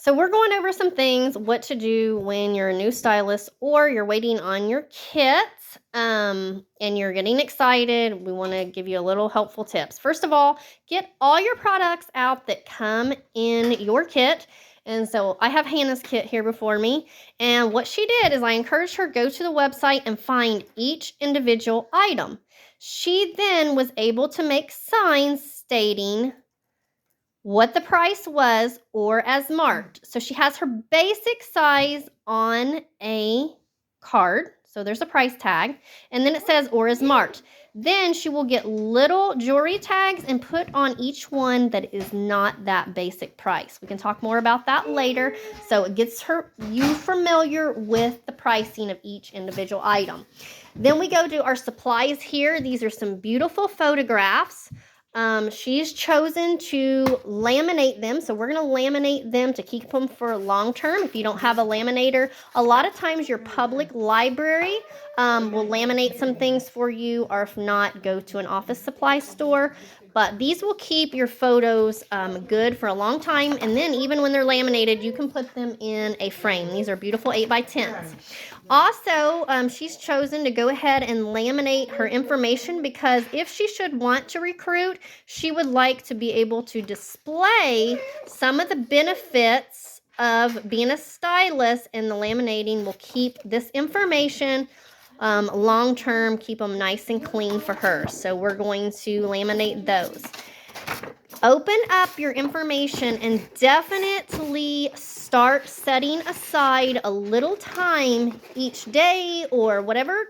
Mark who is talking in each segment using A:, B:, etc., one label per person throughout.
A: So we're going over some things, what to do when you're a new stylist or you're waiting on your kit, and you're getting excited. We want to give you a little helpful tips. First of all, get all your products out that come in your kit. And so I have Hannah's kit here before me. And what she did is I encouraged her to go to the website and find each individual item. She then was able to make signs stating what the price was or as marked. So she has her basic size on a card. So there's a price tag. And then it says or is marked. Then she will get little jewelry tags and put on each one that is not that basic price. We can talk more about that later. So it gets you familiar with the pricing of each individual item. Then we go to our supplies here. These are some beautiful photographs. She's chosen to laminate them. So we're going to laminate them to keep them for long term. If you don't have a laminator, a lot of times your public library will laminate some things for you, or if not, go to an office supply store. But these will keep your photos good for a long time. And then even when they're laminated, you can put them in a frame. These are beautiful 8x10s. Also, she's chosen to go ahead and laminate her information because if she should want to recruit, she would like to be able to display some of the benefits of being a stylist, and the laminating will keep this information long-term, keep them nice and clean for her. So we're going to laminate those. Open up your information and definitely start setting aside a little time each day or whatever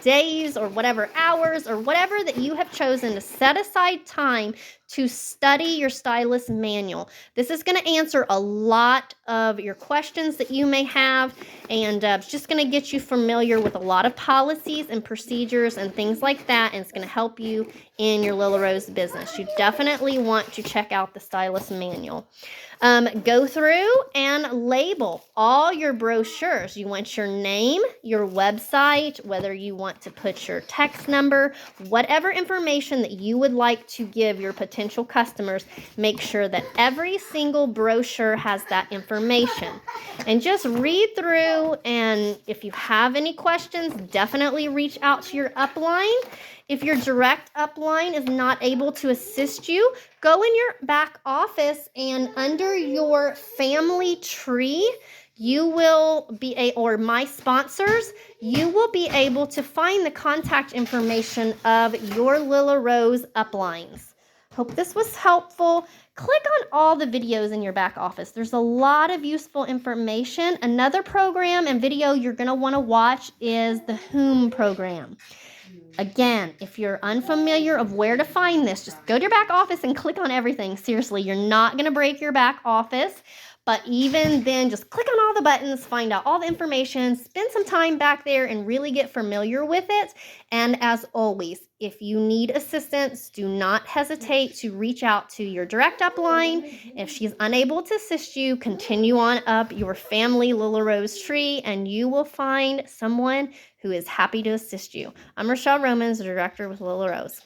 A: days or whatever hours or whatever that you have chosen to set aside time to study your stylist manual. This is going to answer a lot of your questions that you may have, and it's just going to get you familiar with a lot of policies and procedures and things like that, and it's going to help you in your Lilla Rose business. You definitely want to check out the stylist manual. Go through and label all your brochures. You want your name, your website, whether you want to put your text number, whatever information that you would like to give your potential customers, make sure that every single brochure has that information. And just read through, and if you have any questions, definitely reach out to your upline. If your direct upline is not able to assist you, go in your back office, and under your family tree, you will be or my sponsors, you will be able to find the contact information of your Lilla Rose uplines. Hope this was helpful. Click on all the videos in your back office. There's a lot of useful information. Another program and video you're going to want to watch is the Whom program. Again, if you're unfamiliar of where to find this, just go to your back office and click on everything. Seriously, you're not going to break your back office. But even then, just click on all the buttons, find out all the information, spend some time back there and really get familiar with it. And as always, if you need assistance, do not hesitate to reach out to your direct upline. If she's unable to assist you, continue on up your family Lilla Rose tree and you will find someone who is happy to assist you. I'm Rochelle Romans, the director with Lilla Rose.